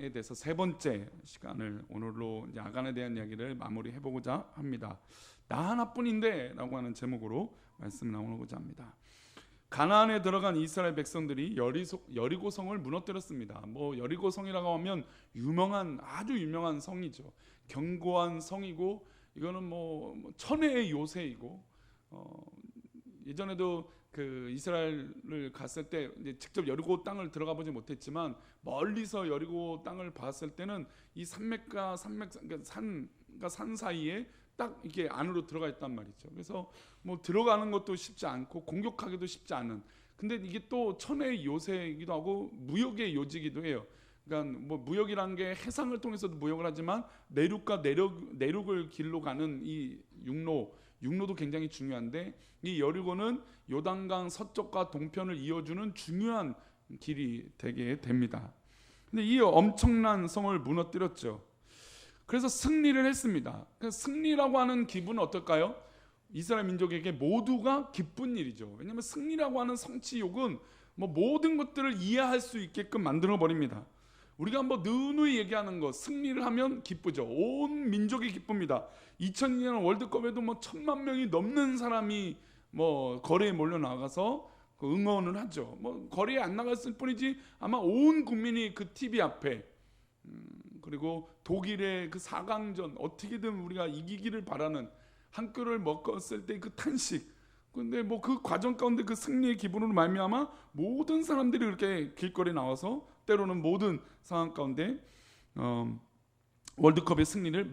아간에 대해서 세 번째 시간을 오늘로 이제 아간에 대한 이야기를 마무리해 보고자 합니다. 나 하나뿐인데 라고 하는 제목으로 말씀 나누고자 합니다. 가나안에 들어간 이스라엘 백성들이 여리고성을 무너뜨렸습니다. 뭐 여리고성이라고 하면 아주 유명한 성이죠. 견고한 성이고 이거는 뭐 천혜의 요새이고 예전에도 그 이스라엘을 갔을 때 이제 직접 여리고 땅을 들어가 보지 못했지만 멀리서 여리고 땅을 봤을 때는 이 산맥과 산 사이에 딱 이렇게 안으로 들어가 있단 말이죠. 그래서 뭐 들어가는 것도 쉽지 않고 공격하기도 쉽지 않은. 근데 이게 또 천혜의 요새이기도 하고 무역의 요지이기도 해요. 그러니까 뭐 무역이라는 게 해상을 통해서도 무역을 하지만 내륙과 내륙을 길로 가는 이 육로도 굉장히 중요한데 이 여리고는 요단강 서쪽과 동편을 이어주는 중요한 길이 되게 됩니다. 근데 이 엄청난 성을 무너뜨렸죠. 그래서 승리를 했습니다. 승리라고 하는 기분은 어떨까요? 이스라엘 민족에게 모두가 기쁜 일이죠. 왜냐하면 승리라고 하는 성취욕은 뭐 모든 것들을 이해할 수 있게끔 만들어 버립니다. 우리가 한번 누누이 얘기하는 것, 승리를 하면 기쁘죠. 온 민족이 기쁩니다. 2002년 월드컵에도 뭐 1,000만 명이 넘는 사람이 뭐 거리에 몰려 나가서 그 응원을 하죠. 뭐 거리에 안 나갔을 뿐이지 아마 온 국민이 그 TV 앞에 그리고 독일의 그 4강전 어떻게든 우리가 이기기를 바라는 한 끓을 먹었을 때 그 탄식. 근데 뭐 그 과정 가운데 그 승리의 기분으로 말미암아 모든 사람들이 그렇게 길거리에 나와서 때로는 모든 상황 가운데 월드컵의 승리를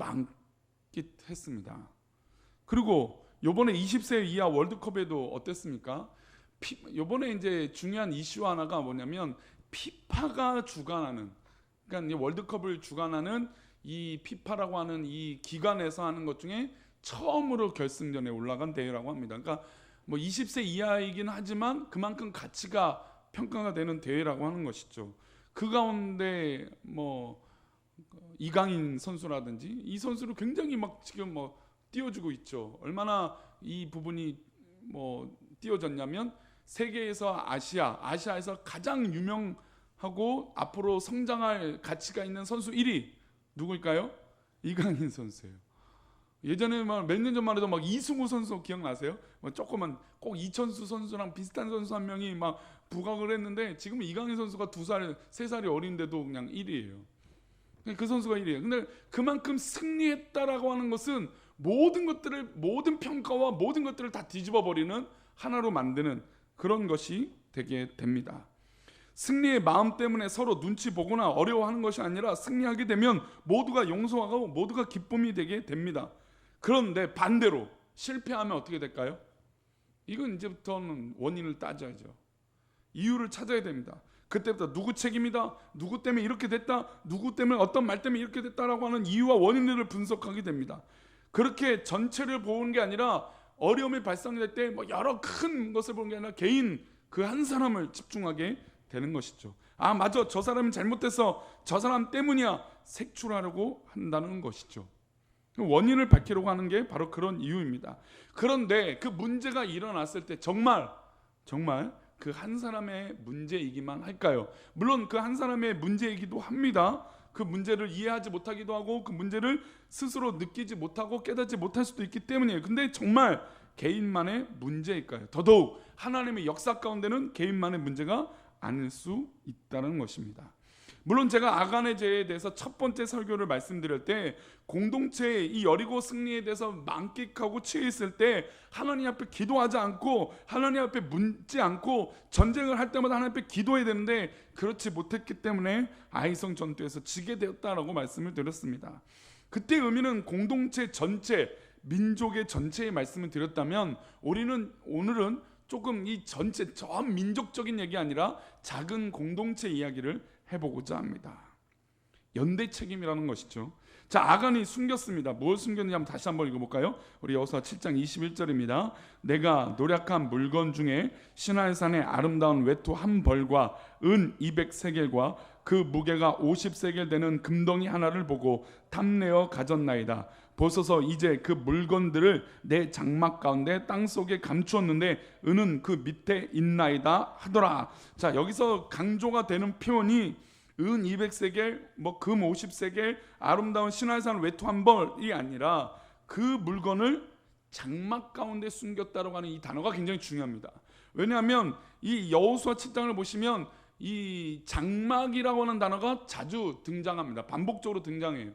만끽했습니다. 그리고 이번에 20세 이하 월드컵에도 어땠습니까? 이번에 이제 중요한 이슈 하나가 뭐냐면 피파가 주관하는, 그러니까 월드컵을 주관하는 이 피파라고 하는 이 기관에서 하는 것 중에 처음으로 결승전에 올라간 대회라고 합니다. 그러니까 뭐 20세 이하이긴 하지만 그만큼 가치가 평가가 되는 대회라고 하는 것이죠. 그 가운데 뭐 이강인 선수라든지 이 선수를 굉장히 막 지금 뭐 띄워주고 있죠. 얼마나 이 부분이 뭐 띄워졌냐면 세계에서 아시아에서 가장 유명하고 앞으로 성장할 가치가 있는 선수 1위 누구일까요? 이강인 선수예요. 예전에 몇 년 전만 해도 막 이승우 선수 기억나세요? 뭐 조그만 꼭 이천수 선수랑 비슷한 선수 한 명이 막 부각을 했는데 지금 이강인 선수가 2살, 3살이 어린데도 그냥 1위예요. 그 선수가 1위예요. 근데 그만큼 승리했다라고 하는 것은 모든 평가와 모든 것들을 다 뒤집어 버리는 하나로 만드는 그런 것이 되게 됩니다. 승리의 마음 때문에 서로 눈치 보거나 어려워하는 것이 아니라 승리하게 되면 모두가 용서하고 모두가 기쁨이 되게 됩니다. 그런데 반대로 실패하면 어떻게 될까요? 이건 이제부터는 원인을 따져야죠. 이유를 찾아야 됩니다. 그때부터 누구 책임이다, 누구 때문에 이렇게 됐다, 누구 때문에 어떤 말 때문에 이렇게 됐다라고 하는 이유와 원인들을 분석하게 됩니다. 그렇게 전체를 보는 게 아니라 어려움이 발생될 때 뭐 여러 큰 것을 보는 게 아니라 개인 그 한 사람을 집중하게 되는 것이죠. 아 맞아, 저 사람이 잘못돼서 저 사람 때문이야, 색출하려고 한다는 것이죠. 원인을 밝히려고 하는 게 바로 그런 이유입니다. 그런데 그 문제가 일어났을 때 정말 그 한 사람의 문제이기만 할까요? 물론 그 한 사람의 문제이기도 합니다. 그 문제를 이해하지 못하기도 하고 그 문제를 스스로 느끼지 못하고 깨닫지 못할 수도 있기 때문이에요. 근데 정말 개인만의 문제일까요? 더더욱 하나님의 역사 가운데는 개인만의 문제가 아닐 수 있다는 것입니다. 물론 제가 아간의 죄에 대해서 첫 번째 설교를 말씀드릴 때 공동체의 이 여리고 승리에 대해서 만끽하고 취해 있을 때 하나님 앞에 기도하지 않고 하나님 앞에 묻지 않고 전쟁을 할 때마다 하나님 앞에 기도해야 되는데 그렇지 못했기 때문에 아이성 전투에서 지게 되었다라고 말씀을 드렸습니다. 그때 의미는 공동체 전체, 민족의 전체의 말씀을 드렸다면 오늘은 조금 이 전체 전 민족적인 얘기 아니라 작은 공동체 이야기를 해보고자 합니다. 연대 책임이라는 것이죠. 자, 아간이 숨겼습니다. 뭘 숨겼는지 한번 다시 한번 읽어볼까요? 우리 여호수아 7장 21절입니다. 내가 노략한 물건 중에 시날산의 아름다운 외투 한 벌과 은 200세겔과 그 무게가 50세겔 되는 금덩이 하나를 보고 탐내어 가졌나이다. 보소서 이제 그 물건들을 내 장막 가운데 땅속에 감추었는데 은은 그 밑에 있나이다 하더라. 자, 여기서 강조가 되는 표현이 은 200세겔, 뭐 금 50세겔, 아름다운 신화산 외투 한 벌이 아니라 그 물건을 장막 가운데 숨겼다라고 하는 이 단어가 굉장히 중요합니다. 왜냐하면 이 여호수아 7장을 보시면 이 장막이라고 하는 단어가 자주 등장합니다. 반복적으로 등장해요.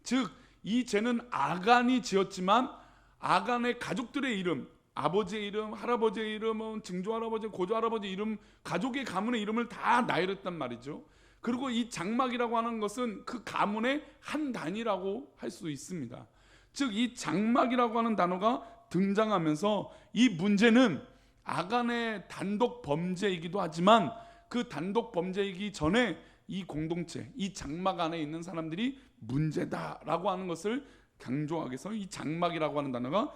즉 이 죄는 아간이 지었지만 아간의 가족들의 이름, 아버지의 이름, 할아버지의 이름은 증조할아버지, 고조할아버지 이름, 가족의 가문의 이름을 다 나열했단 말이죠. 그리고 이 장막이라고 하는 것은 그 가문의 한 단위라고 할 수 있습니다. 즉 이 장막이라고 하는 단어가 등장하면서 이 문제는 아간의 단독 범죄이기도 하지만 그 단독 범죄이기 전에 이 공동체, 이 장막 안에 있는 사람들이 문제다라고 하는 것을 강조하기 위해서 이 장막이라고 하는 단어가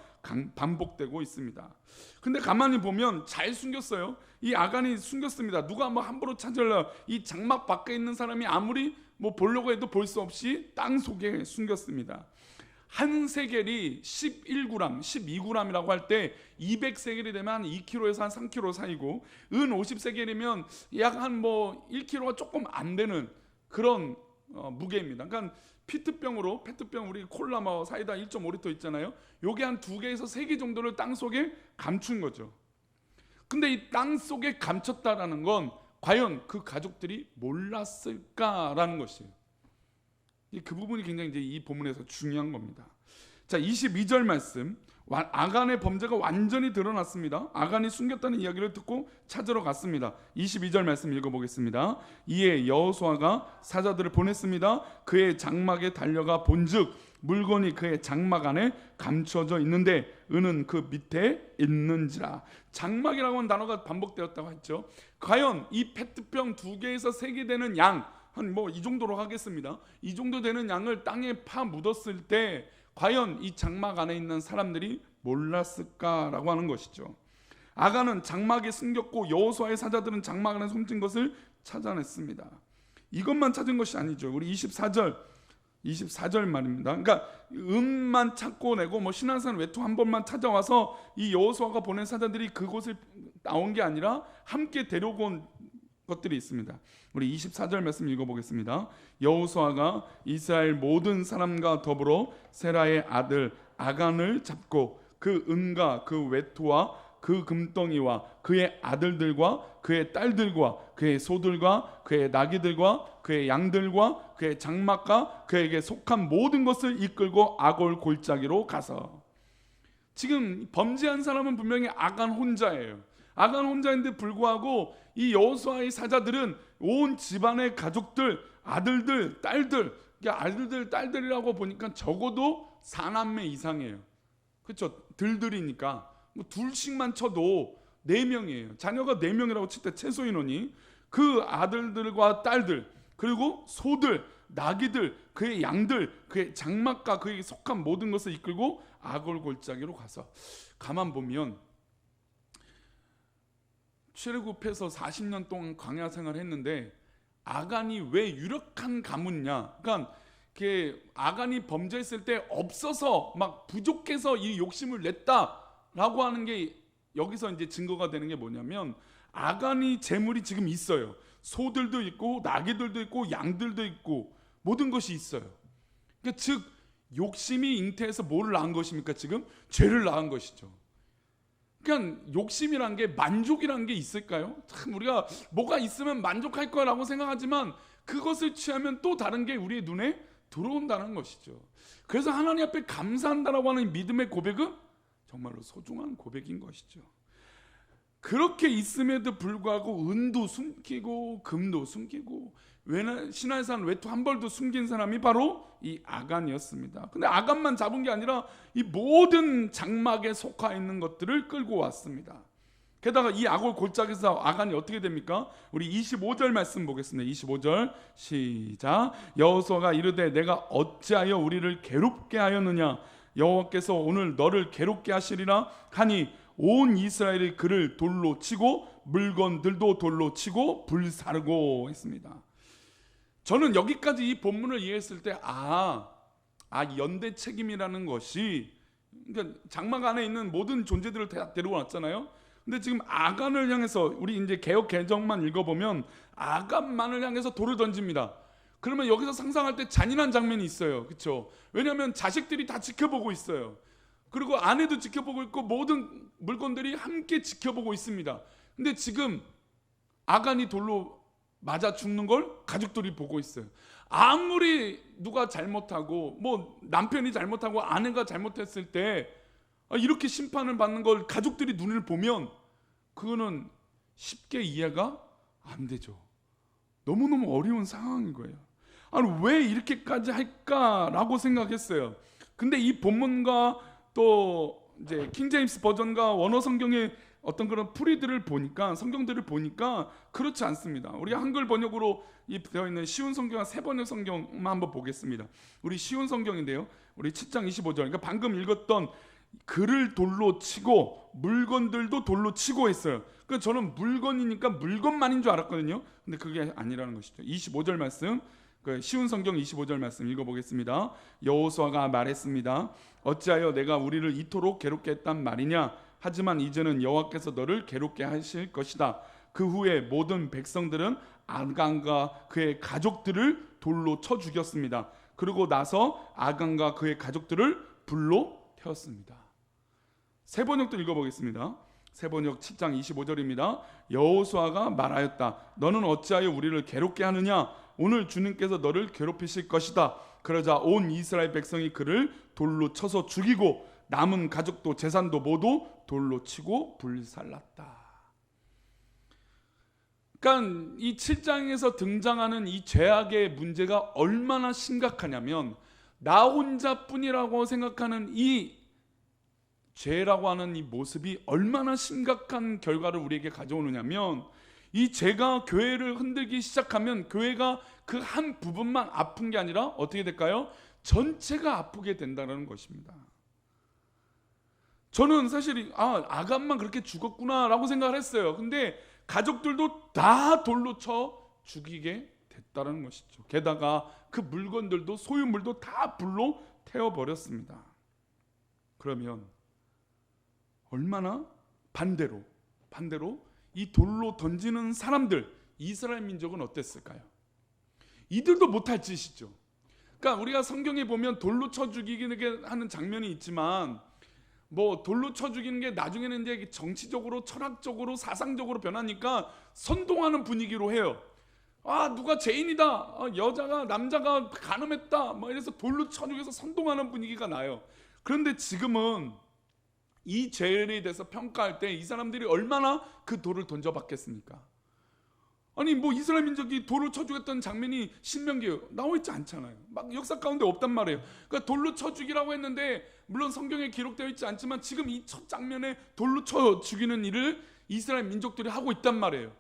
반복되고 있습니다. 근데 가만히 보면 잘 숨겼어요. 이 아간이 숨겼습니다. 누가 뭐 함부로 찾으려 이 장막 밖에 있는 사람이 아무리 뭐 보려고 해도 볼 수 없이 땅 속에 숨겼습니다. 한 세겔이 11g, 12g이라고 할 때 200세겔이 되면 한 2kg에서 한 3kg 사이고 은 50세겔이면 약 한 뭐 1kg가 조금 안 되는 그런 무게입니다. 그러니까 페트병 우리 콜라 뭐 사이다 1.5리터 있잖아요. 요게 한 2개에서 3개 정도를 땅 속에 감춘 거죠. 근데 이 땅 속에 감췄다라는 건 과연 그 가족들이 몰랐을까라는 것이에요. 그 부분이 굉장히 이제 이 본문에서 중요한 겁니다. 자, 22절 말씀. 아간의 범죄가 완전히 드러났습니다. 아간이 숨겼다는 이야기를 듣고 찾으러 갔습니다. 22절 말씀 읽어보겠습니다. 이에 여호수아가 사자들을 보냈습니다. 그의 장막에 달려가 본즉 물건이 그의 장막 안에 감춰져 있는데 은은 그 밑에 있는지라. 장막이라고 하는 단어가 반복되었다고 했죠. 과연 이 페트병 2개에서 3개 되는 양, 한 뭐 이 정도로 하겠습니다. 이 정도 되는 양을 땅에 파 묻었을 때 과연 이 장막 안에 있는 사람들이 몰랐을까라고 하는 것이죠. 아간은 장막에 숨겼고 여호수아의 사자들은 장막 안에 숨진 것을 찾아냈습니다. 이것만 찾은 것이 아니죠. 우리 24절 말입니다. 그러니까 은만 찾고 내고 뭐 신화산 외투 한 번만 찾아와서 이 여호수아가 보낸 사자들이 그곳을 나온 게 아니라 함께 데려온 것들이 있습니다. 우리 24절 말씀 읽어보겠습니다. 여호수아가 이스라엘 모든 사람과 더불어 세라의 아들 아간을 잡고 그 은과 그 외투와 그 금덩이와 그의 아들들과 그의 딸들과 그의 소들과 그의 나귀들과 그의 양들과 그의 장막과 그에게 속한 모든 것을 이끌고 아골 골짜기로 가서. 지금 범죄한 사람은 분명히 아간 혼자예요. 아간 혼자인데 불구하고 이 여호수아의 사자들은 온 집안의 가족들, 아들들, 딸들, 아들들, 딸들이라고 보니까 적어도 4남매 이상이에요. 그렇죠? 들들이니까 뭐 둘씩만 쳐도 4명이에요. 자녀가 4명이라고 칠 때 최소 인원이 그 아들들과 딸들, 그리고 소들, 나귀들, 그의 양들, 그의 장막과 그에게 속한 모든 것을 이끌고 아골 골짜기로 가서. 가만 보면 출애굽해서 40년 동안 광야 생활을 했는데 아간이 왜 유력한 가문이냐? 그러니까 아간이 범죄했을 때 없어서 막 부족해서 이 욕심을 냈다라고 하는 게 여기서 이제 증거가 되는 게 뭐냐면 아간이 재물이 지금 있어요. 소들도 있고 나귀들도 있고 양들도 있고 모든 것이 있어요. 그러니까 즉 욕심이 잉태해서 뭐를 낳은 것입니까? 지금 죄를 낳은 것이죠. 그러니까 욕심이란 게 만족이란 게 있을까요? 참 우리가 뭐가 있으면 만족할 거라고 생각하지만 그것을 취하면 또 다른 게 우리의 눈에 들어온다는 것이죠. 그래서 하나님 앞에 감사한다라고 하는 믿음의 고백은 정말로 소중한 고백인 것이죠. 그렇게 있음에도 불구하고 은도 숨기고 금도 숨기고 신화산 외투 한 벌도 숨긴 사람이 바로 이 아간이었습니다. 근데 아간만 잡은 게 아니라 이 모든 장막에 속하 있는 것들을 끌고 왔습니다. 게다가 이 아골 골짜기에서 아간이 어떻게 됩니까? 우리 25절 말씀 보겠습니다. 25절 시작. 여호수아가 이르되 내가 어찌하여 우리를 괴롭게 하였느냐? 여호와께서 오늘 너를 괴롭게 하시리라 하니 온 이스라엘이 그를 돌로 치고 물건들도 돌로 치고 불사르고 했습니다. 저는 여기까지 이 본문을 이해했을 때 연대 책임이라는 것이, 그러니까 장막 안에 있는 모든 존재들을 다 데리고 왔잖아요. 근데 지금 아간을 향해서, 우리 이제 개역 개정만 읽어보면 아간만을 향해서 돌을 던집니다. 그러면 여기서 상상할 때 잔인한 장면이 있어요. 그렇죠? 왜냐하면 자식들이 다 지켜보고 있어요. 그리고 아내도 지켜보고 있고 모든 물건들이 함께 지켜보고 있습니다. 근데 지금 아간이 돌로 맞아 죽는 걸 가족들이 보고 있어요. 아무리 누가 잘못하고 뭐 남편이 잘못하고 아내가 잘못했을 때 이렇게 심판을 받는 걸 가족들이 눈을 보면 그거는 쉽게 이해가 안 되죠. 너무너무 어려운 상황인 거예요. 아니, 왜 이렇게까지 할까라고 생각했어요. 근데 이 본문과 또 이제 킹제임스 버전과 원어 성경의 어떤 그런 풀이들을 보니까, 성경들을 보니까 그렇지 않습니다. 우리가 한글 번역으로 되어 있는 쉬운 성경과 새 번역 성경만 한번 보겠습니다. 우리 쉬운 성경인데요, 우리 7장 25절, 그러니까 방금 읽었던 그를 돌로 치고 물건들도 돌로 치고 했어요. 그러니까 저는 물건이니까 물건만인 줄 알았거든요. 근데 그게 아니라는 것이죠. 25절 말씀, 그 쉬운 성경 25절 말씀 읽어보겠습니다. 여호수아가 말했습니다. 어찌하여 내가 우리를 이토록 괴롭게 했단 말이냐? 하지만 이제는 여호와께서 너를 괴롭게 하실 것이다. 그 후에 모든 백성들은 아간과 그의 가족들을 돌로 쳐 죽였습니다. 그리고 나서 아간과 그의 가족들을 불로 태웠습니다. 새 번역도 읽어보겠습니다. 새 번역 7장 25절입니다. 여호수아가 말하였다. 너는 어찌하여 우리를 괴롭게 하느냐? 오늘 주님께서 너를 괴롭히실 것이다. 그러자 온 이스라엘 백성이 그를 돌로 쳐서 죽이고 남은 가족도 재산도 모두 돌로 치고 불살랐다. 그러니까 이 7장에서 등장하는 이 죄악의 문제가 얼마나 심각하냐면, 나 혼자뿐이라고 생각하는 이 죄라고 하는 이 모습이 얼마나 심각한 결과를 우리에게 가져오느냐면, 이 죄가 교회를 흔들기 시작하면 교회가 그 한 부분만 아픈 게 아니라 어떻게 될까요? 전체가 아프게 된다는 것입니다. 저는 사실 아간만 그렇게 죽었구나라고 생각을 했어요. 근데 가족들도 다 돌로 쳐 죽이게 됐다는 것이죠. 게다가 그 물건들도, 소유물도 다 불로 태워버렸습니다. 그러면 얼마나 반대로 이 돌로 던지는 사람들, 이스라엘 민족은 어땠을까요? 이들도 못할 짓이죠. 그러니까 우리가 성경에 보면 돌로 쳐 죽이게 하는 장면이 있지만, 뭐 돌로 쳐 죽이는 게 나중에는 이제 정치적으로, 철학적으로, 사상적으로 변하니까 선동하는 분위기로 해요. 누가 죄인이다, 여자가 남자가 간음했다, 뭐 이래서 돌로 쳐 죽여서 선동하는 분위기가 나요. 그런데 지금은 이 죄에 대해서 평가할 때 이 사람들이 얼마나 그 돌을 던져봤겠습니까? 아니, 뭐 이스라엘 민족이 돌을 쳐 죽였던 장면이 신명기에 나와 있지 않잖아요. 막 역사 가운데 없단 말이에요. 그러니까 돌로 쳐 죽이라고 했는데, 물론 성경에 기록되어 있지 않지만 지금 이 첫 장면에 돌로 쳐 죽이는 일을 이스라엘 민족들이 하고 있단 말이에요.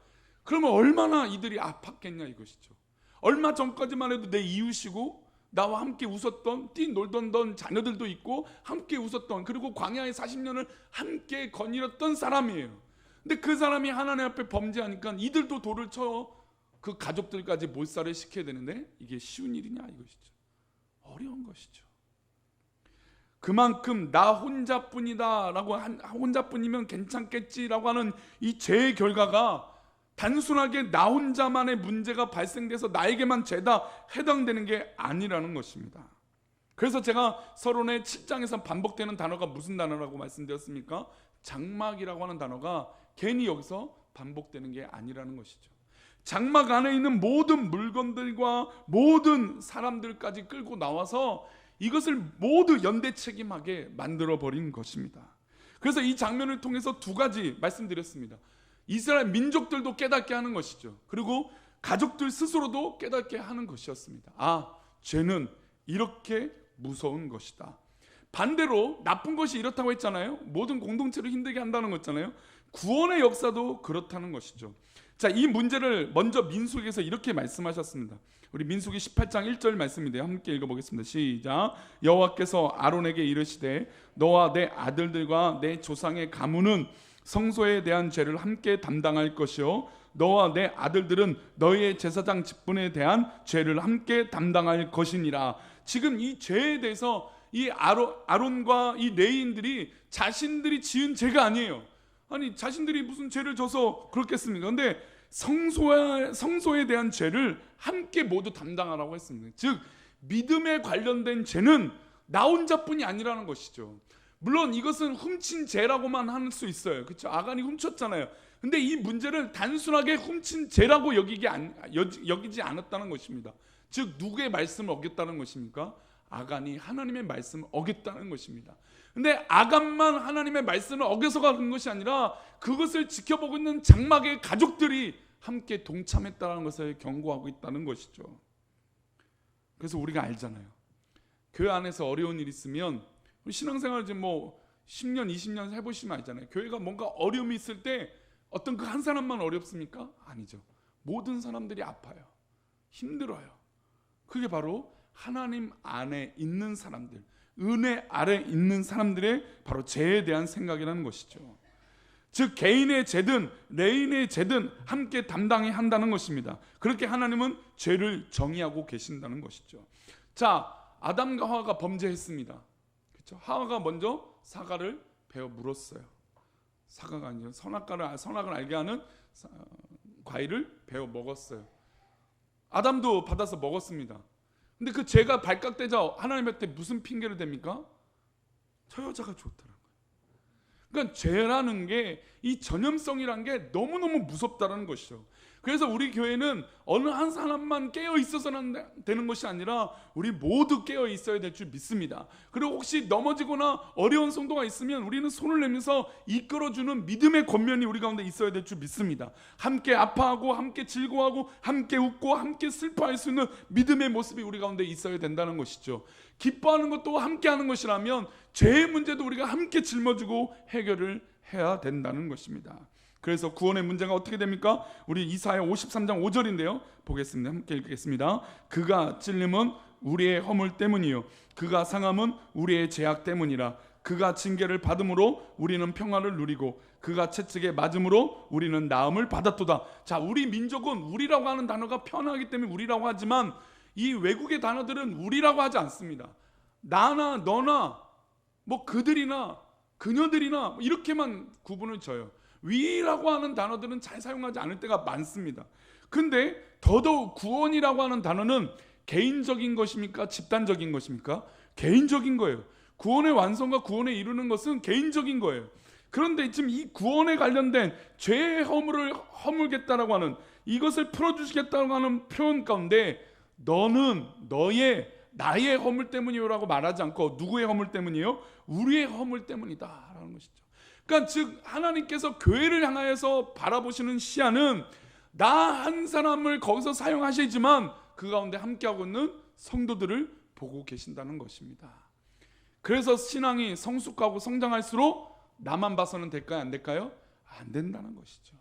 그러면 얼마나 이들이 아팠겠냐 이것이죠. 얼마 전까지만 해도 내 이웃이고 나와 함께 웃었던, 뛰놀던 자녀들도 있고 함께 웃었던, 그리고 광야의 40년을 함께 거닐었던 사람이에요. 근데 그 사람이 하나님 앞에 범죄하니까 이들도 돌을 쳐 그 가족들까지 몰살을 시켜야 되는데, 이게 쉬운 일이냐 이것이죠. 어려운 것이죠. 그만큼 나 혼자뿐이다라고, 혼자뿐이면 괜찮겠지라고 하는 이 죄의 결과가 단순하게 나 혼자만의 문제가 발생돼서 나에게만 죄다 해당되는 게 아니라는 것입니다. 그래서 제가 서론의 7장에서 반복되는 단어가 무슨 단어라고 말씀드렸습니까? 장막이라고 하는 단어가 괜히 여기서 반복되는 게 아니라는 것이죠. 장막 안에 있는 모든 물건들과 모든 사람들까지 끌고 나와서 이것을 모두 연대 책임하게 만들어버린 것입니다. 그래서 이 장면을 통해서 두 가지 말씀드렸습니다. 이스라엘 민족들도 깨닫게 하는 것이죠. 그리고 가족들 스스로도 깨닫게 하는 것이었습니다. 죄는 이렇게 무서운 것이다. 반대로 나쁜 것이 이렇다고 했잖아요. 모든 공동체를 힘들게 한다는 거잖아요. 구원의 역사도 그렇다는 것이죠. 자, 이 문제를 먼저 민수기에서 이렇게 말씀하셨습니다. 우리 민수기 18장 1절 말씀인데요, 함께 읽어보겠습니다. 시작. 여호와께서 아론에게 이르시되 너와 내 아들들과 내 조상의 가문은 성소에 대한 죄를 함께 담당할 것이요 너와 내 아들들은 너희의 제사장 직분에 대한 죄를 함께 담당할 것이니라. 지금 이 죄에 대해서 이 아론과 이 레위인들이 자신들이 지은 죄가 아니에요. 아니 자신들이 무슨 죄를 져서 그렇겠습니까? 근데 성소에 대한 죄를 함께 모두 담당하라고 했습니다. 즉 믿음에 관련된 죄는 나 혼자뿐이 아니라는 것이죠. 물론 이것은 훔친 죄라고만 할 수 있어요. 그렇죠? 아간이 훔쳤잖아요. 근데 이 문제를 단순하게 훔친 죄라고 여기지 않았다는 것입니다. 즉 누구의 말씀을 어겼다는 것입니까? 아간이 하나님의 말씀을 어겼다는 것입니다. 근데 아간만 하나님의 말씀을 어겨서 가는 것이 아니라 그것을 지켜보고 있는 장막의 가족들이 함께 동참했다는 것을 경고하고 있다는 것이죠. 그래서 우리가 알잖아요. 교회 안에서 어려운 일 있으면 신앙생활 지금 10년 20년 해보시면 알잖아요. 교회가 뭔가 어려움이 있을 때 어떤 그 한 사람만 어렵습니까? 아니죠. 모든 사람들이 아파요. 힘들어요. 그게 바로 하나님 안에 있는 사람들, 은혜 아래 있는 사람들의 바로 죄에 대한 생각이라는 것이죠. 즉 개인의 죄든 레인의 죄든 함께 담당해야 한다는 것입니다. 그렇게 하나님은 죄를 정의하고 계신다는 것이죠. 자, 아담과 하와가 범죄했습니다. 그렇죠? 하와가 먼저 사과를 베어 물었어요. 사과가 아니죠. 선악을 알게 하는 과일을 베어 먹었어요. 아담도 받아서 먹었습니다. 근데 그 죄가 발각되자 하나님한테 무슨 핑계를 댑니까? 저 여자가 좋더라고요. 그러니까 죄라는 게, 이 전염성이란 게 너무너무 무섭다는 것이죠. 그래서 우리 교회는 어느 한 사람만 깨어 있어서는 되는 것이 아니라 우리 모두 깨어 있어야 될 줄 믿습니다. 그리고 혹시 넘어지거나 어려운 성도가 있으면 우리는 손을 내면서 이끌어주는 믿음의 권면이 우리 가운데 있어야 될 줄 믿습니다. 함께 아파하고 함께 즐거워하고 함께 웃고 함께 슬퍼할 수 있는 믿음의 모습이 우리 가운데 있어야 된다는 것이죠. 기뻐하는 것도 함께 하는 것이라면 죄의 문제도 우리가 함께 짊어지고 해결을 해야 된다는 것입니다. 그래서 구원의 문제가 어떻게 됩니까? 우리 이사야 53장 5절인데요. 보겠습니다. 함께 읽겠습니다. 그가 찔림은 우리의 허물 때문이요 그가 상함은 우리의 죄악 때문이라. 그가 징계를 받음으로 우리는 평화를 누리고 그가 채찍에 맞음으로 우리는 나음을 받았도다. 자, 우리 민족은 우리라고 하는 단어가 편하기 때문에 우리라고 하지만 이 외국의 단어들은 우리라고 하지 않습니다. 나나 너나 그들이나 그녀들이나 이렇게만 구분을 져요. 위라고 하는 단어들은 잘 사용하지 않을 때가 많습니다. 근데 더더욱 구원이라고 하는 단어는 개인적인 것입니까? 집단적인 것입니까? 개인적인 거예요. 구원의 완성과 구원에 이루는 것은 개인적인 거예요. 그런데 지금 이 구원에 관련된 죄의 허물을 허물겠다라고 하는, 이것을 풀어주시겠다고 하는 표현 가운데 너는 나의 허물 때문이요라고 말하지 않고 누구의 허물 때문이요? 우리의 허물 때문이다 라는 것이죠. 그러니까 즉 하나님께서 교회를 향하여서 바라보시는 시야는 나 한 사람을 거기서 사용하시지만 그 가운데 함께하고 있는 성도들을 보고 계신다는 것입니다. 그래서 신앙이 성숙하고 성장할수록 나만 봐서는 될까요? 안 될까요? 안 된다는 것이죠.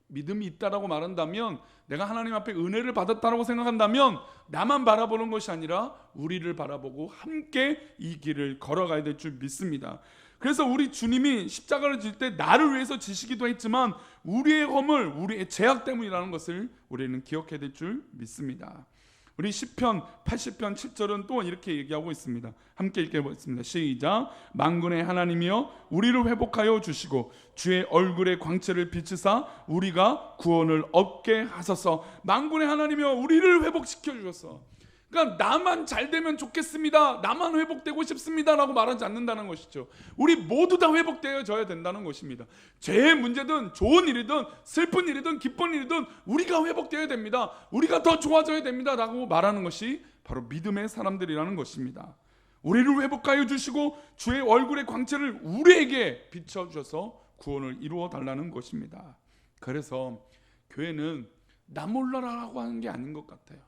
믿음이 있다라고 말한다면, 내가 하나님 앞에 은혜를 받았다라고 생각한다면 나만 바라보는 것이 아니라 우리를 바라보고 함께 이 길을 걸어가야 될 줄 믿습니다. 그래서 우리 주님이 십자가를 질 때 나를 위해서 지시기도 했지만 우리의 허물, 우리의 죄악 때문이라는 것을 우리는 기억해야 될 줄 믿습니다. 우리 시편 80편 7절은 또 이렇게 얘기하고 있습니다. 함께 읽어보겠습니다. 시작. 만군의 하나님이여 우리를 회복하여 주시고 주의 얼굴의 광채를 비추사 우리가 구원을 얻게 하소서. 만군의 하나님이여 우리를 회복시켜 주셨어. 그러니까 나만 잘 되면 좋겠습니다, 나만 회복되고 싶습니다 라고 말하지 않는다는 것이죠. 우리 모두 다 회복되어져야 된다는 것입니다. 죄의 문제든 좋은 일이든 슬픈 일이든 기쁜 일이든 우리가 회복되어야 됩니다. 우리가 더 좋아져야 됩니다 라고 말하는 것이 바로 믿음의 사람들이라는 것입니다. 우리를 회복하여 주시고 주의 얼굴의 광채를 우리에게 비춰주셔서 구원을 이루어 달라는 것입니다. 그래서 교회는 나 몰라라고 하는 게 아닌 것 같아요.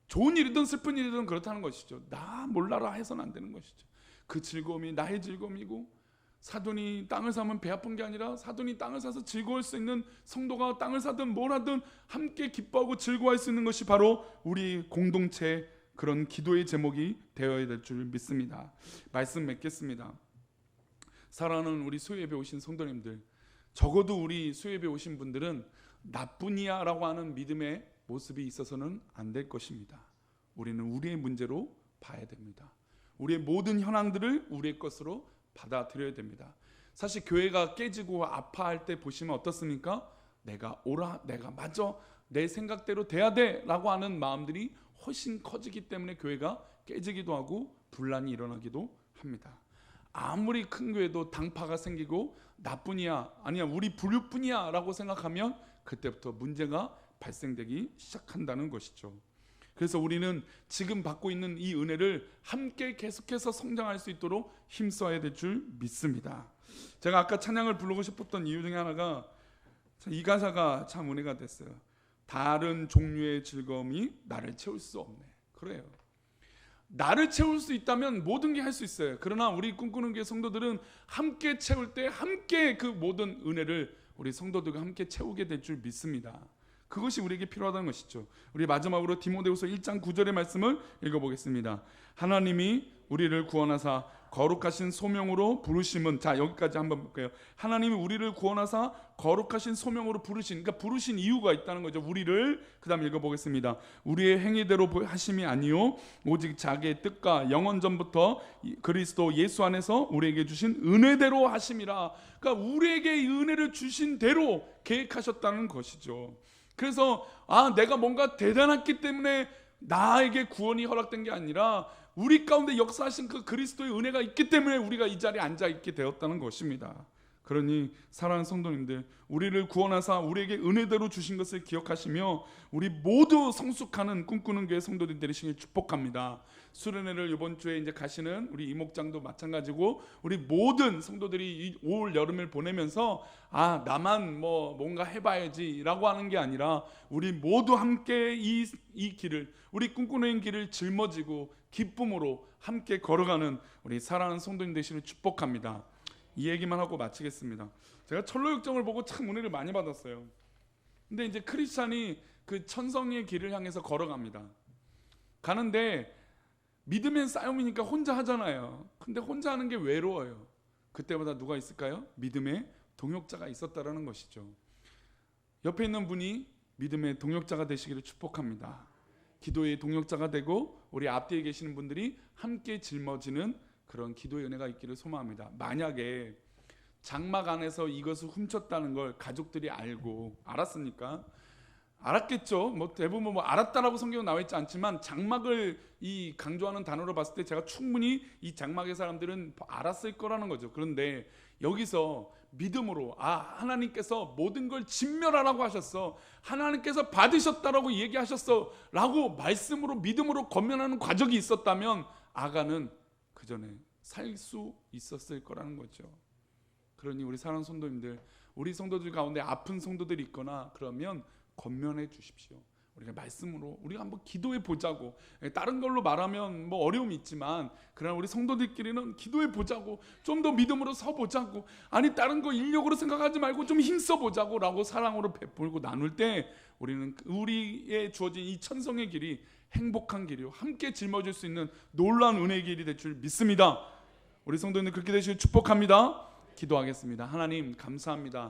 좋은 일이든 슬픈 일이든 그렇다는 것이죠. 나 몰라라 해서는 안 되는 것이죠. 그 즐거움이 나의 즐거움이고, 사돈이 땅을 사면 배 아픈 게 아니라 사돈이 땅을 사서 즐거울 수 있는 성도가 땅을 사든 뭘 하든 함께 기뻐하고 즐거워할 수 있는 것이 바로 우리 공동체의 그런 기도의 제목이 되어야 될 줄 믿습니다. 말씀 맺겠습니다. 사랑하는 우리 수요예배 오신 성도님들, 적어도 우리 수요예배 오신 분들은 나뿐이야 라고 하는 믿음의 모습이 있어서는 안 될 것입니다. 우리는 우리의 문제로 봐야 됩니다. 우리의 모든 현황들을 우리의 것으로 받아들여야 됩니다. 사실 교회가 깨지고 아파할 때 보시면 어떻습니까? 내가 옳아, 내가 맞아, 내 생각대로 돼야 돼 라고 하는 마음들이 훨씬 커지기 때문에 교회가 깨지기도 하고 분란이 일어나기도 합니다. 아무리 큰 교회도 당파가 생기고 나뿐이야, 아니야 우리 부류뿐이야 라고 생각하면 그때부터 문제가 발생되기 시작한다는 것이죠. 그래서 우리는 지금 받고 있는 이 은혜를 함께 계속해서 성장할 수 있도록 힘써야 될 줄 믿습니다. 제가 아까 찬양을 부르고 싶었던 이유 중에 하나가 이 가사가 참 은혜가 됐어요. 다른 종류의 즐거움이 나를 채울 수 없네. 그래요. 나를 채울 수 있다면 모든 게 할 수 있어요. 그러나 우리 꿈꾸는 교회 성도들은 함께 채울 때 함께 그 모든 은혜를 우리 성도들과 함께 채우게 될 줄 믿습니다. 그것이 우리에게 필요하다는 것이죠. 우리 마지막으로 디모데후서 1장 9절의 말씀을 읽어보겠습니다. 하나님이 우리를 구원하사 거룩하신 소명으로 부르심은, 자 여기까지 한번 볼게요. 하나님이 우리를 구원하사 거룩하신 소명으로 부르신, 그러니까 부르신 이유가 있다는 거죠. 우리를, 그 다음 읽어보겠습니다. 우리의 행위대로 하심이 아니요 오직 자기의 뜻과 영원 전부터 그리스도 예수 안에서 우리에게 주신 은혜대로 하심이라. 그러니까 우리에게 이 은혜를 주신 대로 계획하셨다는 것이죠. 그래서 내가 뭔가 대단했기 때문에 나에게 구원이 허락된 게 아니라 우리 가운데 역사하신 그 그리스도의 은혜가 있기 때문에 우리가 이 자리에 앉아 있게 되었다는 것입니다. 그러니 사랑하는 성도님들, 우리를 구원하사 우리에게 은혜대로 주신 것을 기억하시며 우리 모두 성숙하는 꿈꾸는 교회 성도들 되시길 축복합니다. 수련회를 이번 주에 이제 가시는 우리 이목장도 마찬가지고 우리 모든 성도들이 올 여름을 보내면서 나만 뭔가 해봐야지라고 하는 게 아니라 우리 모두 함께 이 길을, 우리 꿈꾸는 길을 짊어지고 기쁨으로 함께 걸어가는 우리 사랑하는 성도님 되시길 축복합니다. 이 얘기만 하고 마치겠습니다. 제가 철로역정을 보고 참 은혜를 많이 받았어요. 근데 이제 크리스찬이 그 천성의 길을 향해서 걸어갑니다. 가는데 믿음의 싸움이니까 혼자 하잖아요. 근데 혼자 하는 게 외로워요. 그때마다 누가 있을까요? 믿음의 동역자가 있었다라는 것이죠. 옆에 있는 분이 믿음의 동역자가 되시기를 축복합니다. 기도의 동역자가 되고 우리 앞뒤에 계시는 분들이 함께 짊어지는 그런 기도의 은혜가 있기를 소망합니다. 만약에 장막 안에서 이것을 훔쳤다는 걸 가족들이 알았습니까? 알았겠죠. 대부분 알았다라고 성경은 나와 있지 않지만 장막을 이 강조하는 단어로 봤을 때 제가 충분히 이 장막의 사람들은 알았을 거라는 거죠. 그런데 여기서 믿음으로 하나님께서 모든 걸 진멸하라고 하셨어, 하나님께서 받으셨다라고 얘기하셨어 라고 말씀으로 믿음으로 권면하는 과정이 있었다면 아가는 그 전에 살 수 있었을 거라는 거죠. 그러니 우리 사랑하는 성도님들, 우리 성도들 가운데 아픈 성도들이 있거나 그러면 권면해 주십시오. 우리가 말씀으로 우리가 한번 기도해 보자고. 다른 걸로 말하면 어려움이 있지만 그러나 우리 성도들끼리는 기도해 보자고, 좀 더 믿음으로 서 보자고, 다른 거 인력으로 생각하지 말고 좀 힘써 보자고 라고 사랑으로 베풀고 나눌 때 우리는 우리의 주어진 이 천성의 길이 행복한 길이요, 함께 짊어질 수 있는 놀라운 은혜의 길이 될 줄 믿습니다. 우리 성도님 그렇게 되시길 축복합니다. 기도하겠습니다. 하나님 감사합니다.